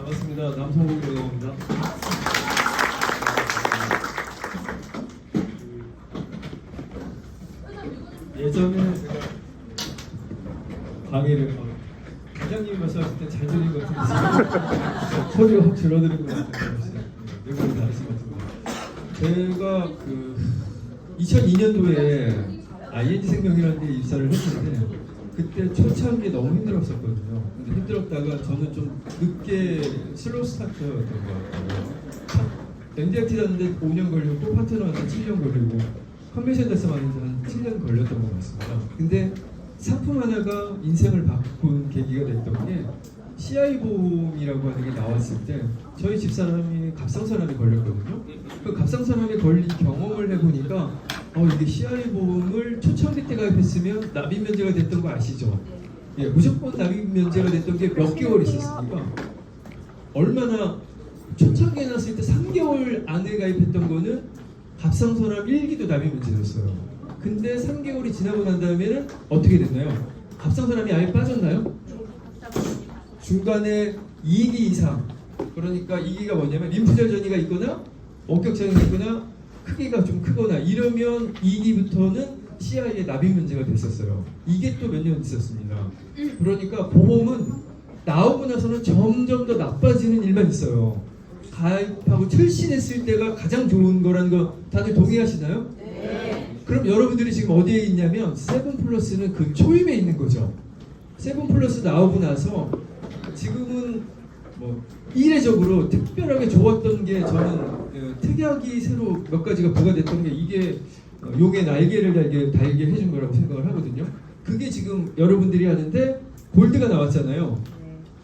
반갑습니다. 남성국이라고 합니다. 예전에 제가 강의를 과장님이 말씀하실 때 잘 들린 것 같은데 소리가 확 줄어드는 것 같아요. 누구나 다 하신 것 같은데 제가 2002년도에 ING 생명이라는 데 입사를 했는데 그때 초창기에 너무 힘들었었거든요. 근데 힘들었다가 저는 좀 늦게 슬로우 스타트였던 것 같아요. MDRT 다는데 5년 걸리고 또 파트너한테 7년 걸리고 컨벤션 달성하는데 한 7년 걸렸던 것 같습니다. 근데 상품 하나가 인생을 바꾼 계기가 됐던 게 CI 보험이라고 하는 게 나왔을 때 저희 집사람이 갑상선암에 걸렸거든요. 그 갑상선암에 걸린 경험을 해보니까 이게 CI 보험을 초창기 때 가입했으면 납입 면제가 됐던 거 아시죠? 예, 무조건 납입 면제가 됐던 게 몇 개월 있었으니까 얼마나 초창기에 났을 때 3개월 안에 가입했던 거는 갑상선암 1기도 납입 면제였어요. 근데 3개월이 지나고 난 다음에는 어떻게 됐나요? 갑상선암이 아예 빠졌나요? 중간에 2기 이상, 그러니까 2기가 뭐냐면 림프절 전이가 있거나 원격장애가 있거나 크기가 좀 크거나 이러면 2기부터는 CI에 납입 문제가 됐었어요. 이게 또 몇 년 있었습니다. 그러니까 보험은 나오고 나서는 점점 더 나빠지는 일만 있어요. 가입하고 출신했을 때가 가장 좋은 거라는 거 다들 동의하시나요? 네. 그럼 여러분들이 지금 어디에 있냐면 세븐플러스는 그 초입에 있는 거죠. 세븐플러스 나오고 나서 지금은 뭐 이례적으로 특별하게 좋았던 게 저는 특약이 새로 몇 가지가 부과됐던 게 이게 용의 날개를 달게 해준 거라고 생각을 하거든요. 그게 지금 여러분들이 하는데 골드가 나왔잖아요.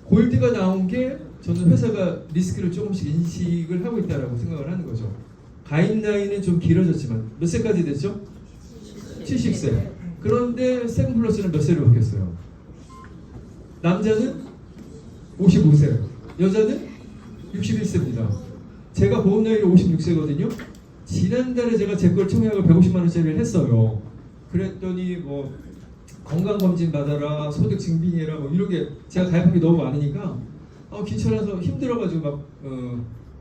골드가 나온 게 저는 회사가 리스크를 조금씩 인식을 하고 있다라고 생각을 하는 거죠. 가입 나이는 좀 길어졌지만 몇 세까지 됐죠? 70세. 그런데 세븐플러스는 몇 세로 바뀌었어요? 남자는 55세, 여자는 61세입니다. 제가 보험 나이가 56세거든요. 지난달에 제가 제 걸 청약을 150만 원짜리를 했어요. 그랬더니 뭐 건강검진 받아라, 소득 증빙해라, 뭐 이런 게 제가 가입한 게 너무 많으니까 귀찮아서 힘들어가지고 막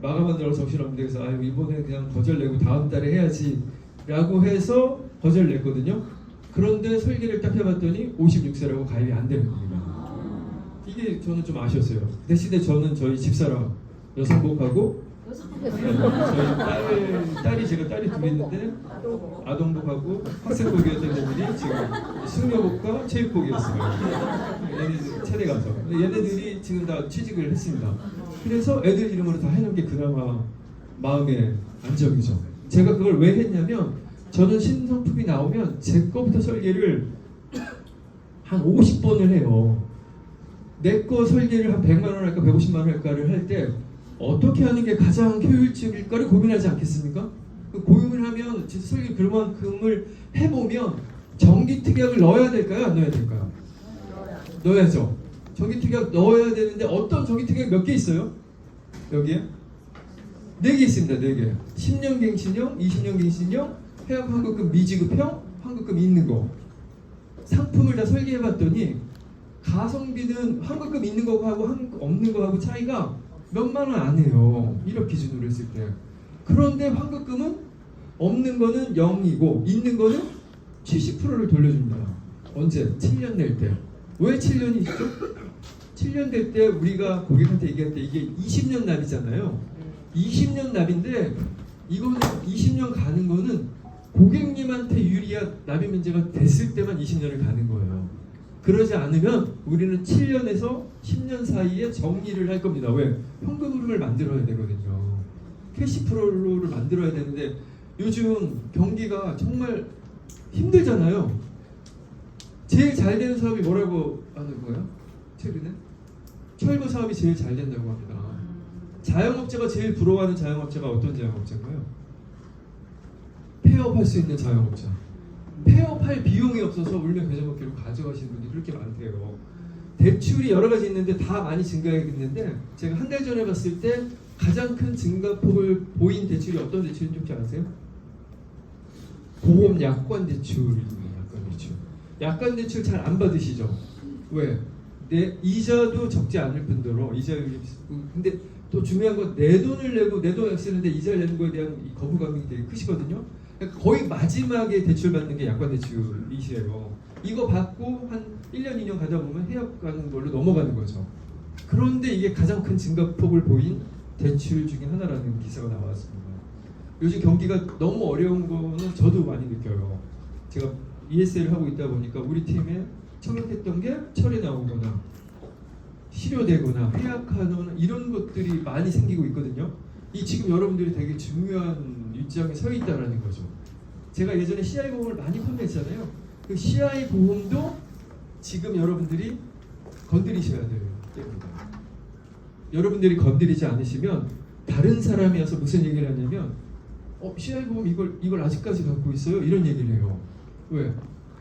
마감하느라고 정신없는데 그래서 이번에 그냥 거절 내고 다음 달에 해야지라고 해서 거절 냈거든요. 그런데 설계를 딱 해봤더니 56세라고 가입이 안 되는 겁니다. 이게 저는 좀 아쉬웠어요. 대신에 저는 저희 집사람 여성복하고 저희 딸이 제가 딸이 둘이 있는데 아동복하고 학생복이었던 애들이 지금 숙녀복과 체육복이었어요. 얘네들 체대 가서 얘네들이 지금 다 취직을 했습니다. 그래서 애들 이름으로 다 해놓은 게 그나마 마음의 안정이죠. 제가 그걸 왜 했냐면 저는 신상품이 나오면 제 거부터 설계를 한 50번을 해요. 내 거 설계를 한 100만 원 할까 150만 원 할까를 할 때 어떻게 하는 게 가장 효율적일까를 고민하지 않겠습니까? 그 고민을 하면 진짜 설계 그만큼을 해보면 정기특약을 넣어야 될까요? 안 넣어야 될까요? 넣어야죠. 정기특약 넣어야 되는데 어떤 정기특약 몇 개 있어요? 여기에? 4개 있습니다. 4개. 10년 갱신형, 20년 갱신형, 해약 환급금 미지급형, 환급금 있는 거. 상품을 다 설계해봤더니 가성비는 환급금 있는 거하고 없는 거하고 차이가 몇만 원 안 해요. 1억 기준으로 했을 때. 그런데 환급금은 없는 거는 0이고 있는 거는 70%를 돌려줍니다. 언제? 7년 낼 때. 왜 7년이 있죠? 7년 될 때 우리가 고객한테 얘기할 때 이게 20년 납이잖아요. 20년 납인데 이거는 20년 가는 거는 고객님한테 유리한 납입 문제가 됐을 때만 20년을 가는 거예요. 그러지 않으면 우리는 7년에서 10년 사이에 정리를 할 겁니다. 왜? 현금 흐름을 만들어야 되거든요. 캐시플로우를 만들어야 되는데 요즘 경기가 정말 힘들잖아요. 제일 잘 되는 사업이 뭐라고 하는 거예요? 최근에? 철거 사업이 제일 잘 된다고 합니다. 자영업자가 제일 부러워하는 자영업자가 어떤 자영업자인가요? 폐업할 수 있는 자영업자. 폐업할 비용이 없어서 울며 겨자 먹기로 가져가시는 분들이 그렇게 많대요. 대출이 여러 가지 있는데 다 많이 증가했는데 제가 한 달 전에 봤을 때 가장 큰 증가폭을 보인 대출이 어떤 대출인 줄 아세요? 보험 약관 대출입니다. 약관 대출. 약관 대출 잘 안 받으시죠? 왜? 내 이자도 적지 않을 뿐더러 근데 또 중요한 건 내 돈을 내고 내 돈을 쓰는데 이자를 내는 거에 대한 이 거부감이 되게 크시거든요. 그러니까 거의 마지막에 대출 받는 게 약관 대출이시에요. 이거 받고 한 1년 2년 가다 보면 해약 가는 걸로 넘어가는 거죠. 그런데 이게 가장 큰 증가폭을 보인 대출 중에 하나라는 기사가 나왔습니다. 요즘 경기가 너무 어려운 거는 저도 많이 느껴요. 제가 ESL을 하고 있다 보니까 우리 팀에 청약했던 게 철회 나오거나 실효되거나 해약하거나 이런 것들이 많이 생기고 있거든요. 이 지금 여러분들이 되게 중요한 입장에 서 있다라는 거죠. 제가 예전에 CI 보험을 많이 판매했잖아요. 그 CI 보험도 지금 여러분들이 건드리셔야 됩니다. 여러분들이 건드리지 않으시면 다른 사람이 와서 무슨 얘기를 하냐면 CI 보험 이걸 아직까지 갖고 있어요? 이런 얘기를 해요. 왜?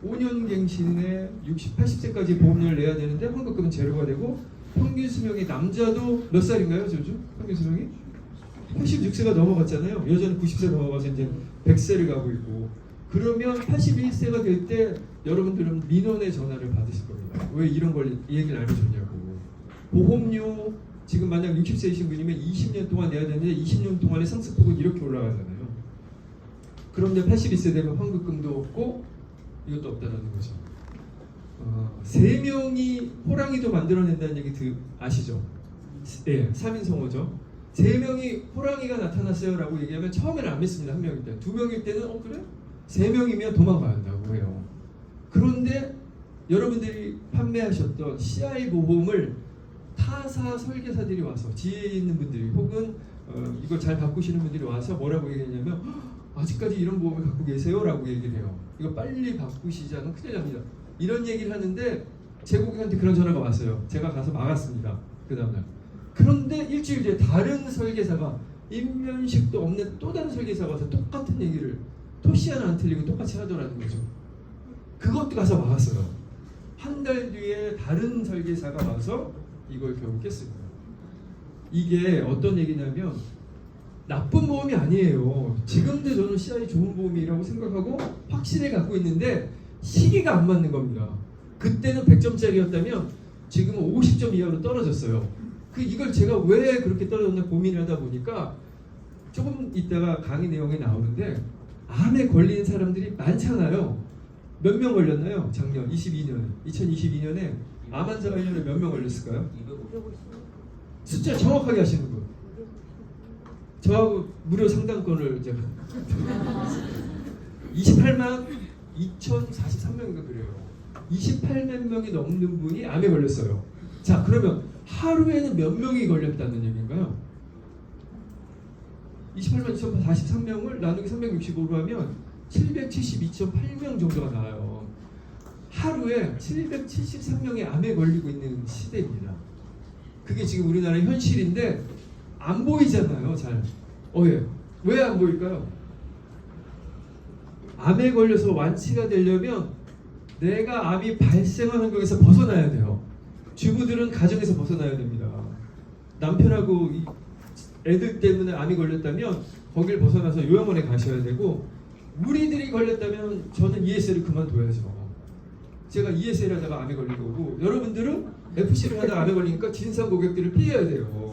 5년 갱신에 60, 80세까지 보험료를 내야 되는데 환급금은 제로가 되고 평균 수명이 남자도 몇 살인가요, 저주? 평균 수명이? 86세가 넘어갔잖아요. 여자는 90세 넘어가서 이제 100세를 가고 있고. 그러면 81세가 될 때 여러분들은 민원의 전화를 받으실 겁니다. 왜 이런 걸 얘기를 알려줬냐고. 보험료 지금 만약 60세이신 분이면 20년 동안 내야 되는데 20년 동안의 상승폭은 이렇게 올라가잖아요. 그런데 82세 되면 환급금도 없고 이것도 없다는 거죠. 3명이 호랑이도 만들어낸다는 얘기 아시죠? 네, 3인성어죠. 3명이 호랑이가 나타났어요 라고 얘기하면 처음에는 안 믿습니다. 1명일 때. 2명일 때는 그래? 3명이면 도망가야 한다고 해요. 그런데 여러분들이 판매하셨던 CI 보험을 타사 설계사들이 와서 지혜 있는 분들이 혹은 이걸 잘 바꾸시는 분들이 와서 뭐라고 얘기했냐면 아직까지 이런 보험을 갖고 계세요? 라고 얘기를 해요. 이거 빨리 바꾸시지 않으면 큰일 납니다. 이런 얘기를 하는데 제 고객한테 그런 전화가 왔어요. 제가 가서 막았습니다. 그 다음날. 그런데 일주일 뒤에 다른 설계사가 인면식도 없는 또 다른 설계사가 와서 똑같은 얘기를 토시 하나 안 틀리고 똑같이 하더라는 거죠. 그것도 가서 막았어요. 한 달 뒤에 다른 설계사가 와서 이걸 결국 깼습니다. 이게 어떤 얘기냐면 나쁜 보험이 아니에요. 지금도 저는 CI 좋은 보험이라고 생각하고 확신을 갖고 있는데 시기가 안 맞는 겁니다. 그때는 100점짜리였다면 지금은 50점 이하로 떨어졌어요. 이걸 제가 왜 그렇게 떨어졌나 고민을 하다 보니까 조금 있다가 강의 내용에 나오는데 암에 걸린 사람들이 많잖아요. 몇 명 걸렸나요? 작년 2022년에 암 환자가 1년에 몇 명 걸렸을까요? 숫자 정확하게 하시는 분. 저하고 무료 상담권을 제가 28만 2,043명인가 그래요. 28만 명이 넘는 분이 암에 걸렸어요. 자, 그러면 하루에는 몇 명이 걸렸다는 얘기인가요? 28만 2,043명을 나누기 365로 하면 772.8명 정도가 나와요. 하루에 773명이 암에 걸리고 있는 시대입니다. 그게 지금 우리나라의 현실인데 안 보이잖아요, 잘. 예. 왜 안 보일까요? 암에 걸려서 완치가 되려면 내가 암이 발생하는 거에서 벗어나야 돼요. 주부들은 가정에서 벗어나야 됩니다. 남편하고 애들 때문에 암이 걸렸다면 거길 벗어나서 요양원에 가셔야 되고 우리들이 걸렸다면 저는 ESL을 그만둬야죠. 제가 ESL 하다가 암에 걸린 거고 여러분들은 FC를 하다가 암에 걸리니까 진상 고객들을 피해야 돼요.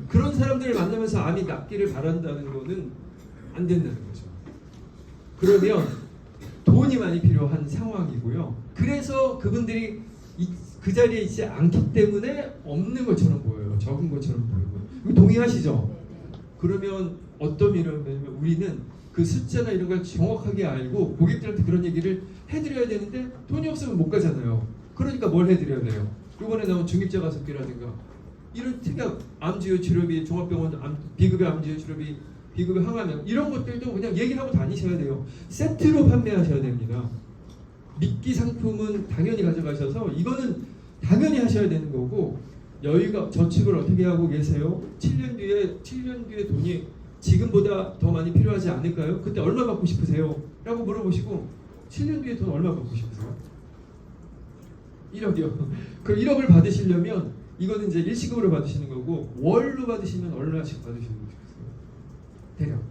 그런 사람들을 만나면서 암이 낫기를 바란다는 거는 안 된다는 거죠. 그러면 돈이 많이 필요한 상황이고요. 그래서 그분들이 그 자리에 있지 않기 때문에 없는 것처럼 보여요. 적은 것처럼 보이고. 동의하시죠? 그러면 어떤 일이냐면 우리는 그 숫자나 이런 걸 정확하게 알고 고객들한테 그런 얘기를 해드려야 되는데 돈이 없으면 못 가잖아요. 그러니까 뭘 해드려야 돼요? 이번에 나온 중입자 가습기라든가 이런 특이한 암주요 치료비, 종합병원 비급여 암주요 치료비, 비급여 항암약 이런 것들도 그냥 얘기하고 다니셔야 돼요. 세트로 판매하셔야 됩니다. 미끼 상품은 당연히 가져가셔서 이거는 당연히 하셔야 되는 거고 여유가 저축을 어떻게 하고 계세요? 7년 뒤에 돈이 지금보다 더 많이 필요하지 않을까요? 그때 얼마 받고 싶으세요? 라고 물어보시고 7년 뒤에 돈 얼마 받고 싶으세요? 1억이요. 그 1억을 받으시려면 이거는 이제 일시금으로 받으시는 거고 월로 받으시면 얼마씩 받으시는 거죠? 대략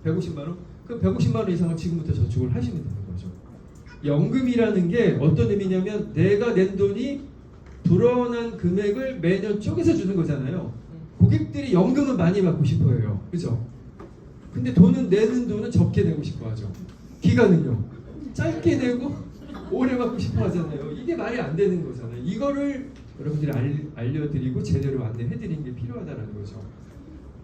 150만 원? 그럼 150만 원 이상은 지금부터 저축을 하시면 되는 거죠. 연금이라는 게 어떤 의미냐면 내가 낸 돈이 불어난 금액을 매년 쪼개서 주는 거잖아요. 고객들이 연금은 많이 받고 싶어 해요. 그죠? 근데 내는 돈은 적게 내고 싶어 하죠. 기간은요. 짧게 내고 오래 받고 싶어 하잖아요. 이게 말이 안 되는 거잖아요. 이거를 여러분들이 알려드리고 제대로 안내해드리는 게 필요하다는 거죠.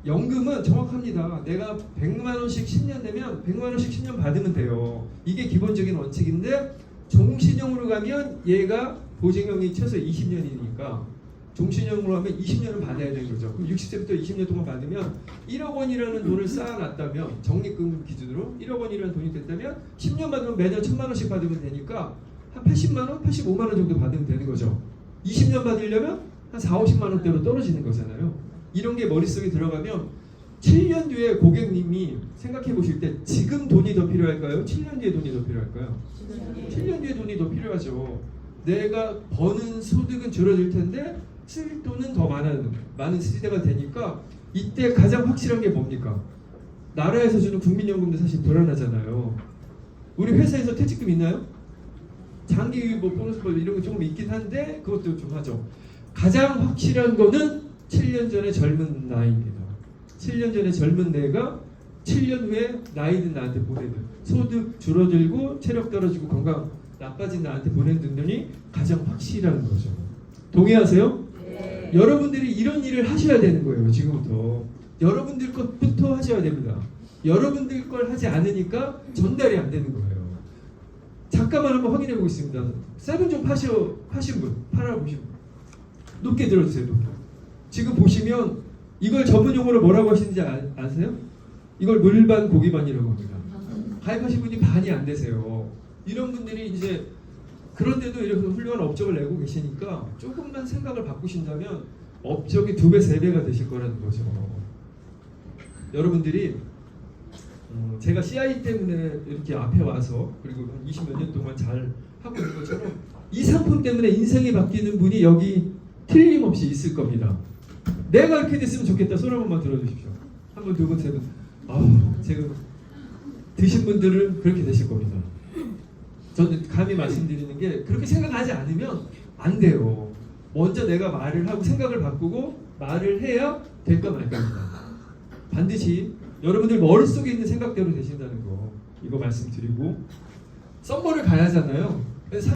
연금은 정확합니다. 내가 100만 원씩 10년 내면 100만 원씩 10년 받으면 돼요. 이게 기본적인 원칙인데 종신형으로 가면 얘가 보증형이 최소 20년이니까 종신형으로 하면 20년을 받아야 되는 거죠. 그럼 60세부터 20년 동안 받으면 1억 원이라는 돈을 쌓아놨다면 적립금 기준으로 1억 원이라는 돈이 됐다면 10년 받으면 매년 1000만 원씩 받으면 되니까 한 80만 원, 85만 원 정도 받으면 되는 거죠. 20년 받으려면 한 4, 50만 원대로 떨어지는 거잖아요. 이런 게 머릿속에 들어가면 7년 뒤에 고객님이 생각해 보실 때 지금 돈이 더 필요할까요? 7년 뒤에 돈이 더 필요할까요? 7년 뒤에 돈이 더 필요하죠. 내가 버는 소득은 줄어들 텐데 쓸 돈은 더 많은 시대가 되니까 이때 가장 확실한 게 뭡니까? 나라에서 주는 국민연금도 사실 불안하잖아요. 우리 회사에서 퇴직금 있나요? 장기 뭐 보너스 이런 거 조금 있긴 한데 그것도 좀 하죠. 가장 확실한 거는 7년 전에 젊은 나이입니다. 7년 전에 젊은 내가 7년 후에 나이든 나한테 보내든 소득 줄어들고 체력 떨어지고 건강 나빠진 나한테 보내는 돈이 가장 확실한 거죠. 동의하세요? 네. 여러분들이 이런 일을 하셔야 되는 거예요. 지금부터 여러분들 것부터 하셔야 됩니다. 여러분들 걸 하지 않으니까 전달이 안 되는 거예요. 잠깐만 한번 확인해 보겠습니다. 세븐 좀 파신 분, 팔아보신 분 높게 들어주세요. 높게. 지금 보시면 이걸 전문 용어로 뭐라고 하시는지 아세요? 이걸 물반 고기반이라고 합니다. 가입하신 분이 반이 안 되세요. 이런 분들이 이제 그런데도 이렇게 훌륭한 업적을 내고 계시니까 조금만 생각을 바꾸신다면 업적이 2배, 3배가 되실 거라는 거죠. 여러분들이 제가 CI 때문에 이렇게 앞에 와서 그리고 한 20몇 년 동안 잘 하고 있는 것처럼 이 상품 때문에 인생이 바뀌는 분이 여기 틀림없이 있을 겁니다. 내가 이렇게 됐으면 좋겠다. 손 한 번만 들어주십시오. 한 번, 두 번, 세 번. 지금 드신 분들은 그렇게 되실 겁니다. 저는 감히 말씀드리는 게 그렇게 생각하지 않으면 안 돼요. 먼저 내가 말을 하고 생각을 바꾸고 말을 해야 될까 말까입니다. 반드시 여러분들 머릿속에 있는 생각대로 되신다는 거 이거 말씀드리고 썸머를 가야 하잖아요.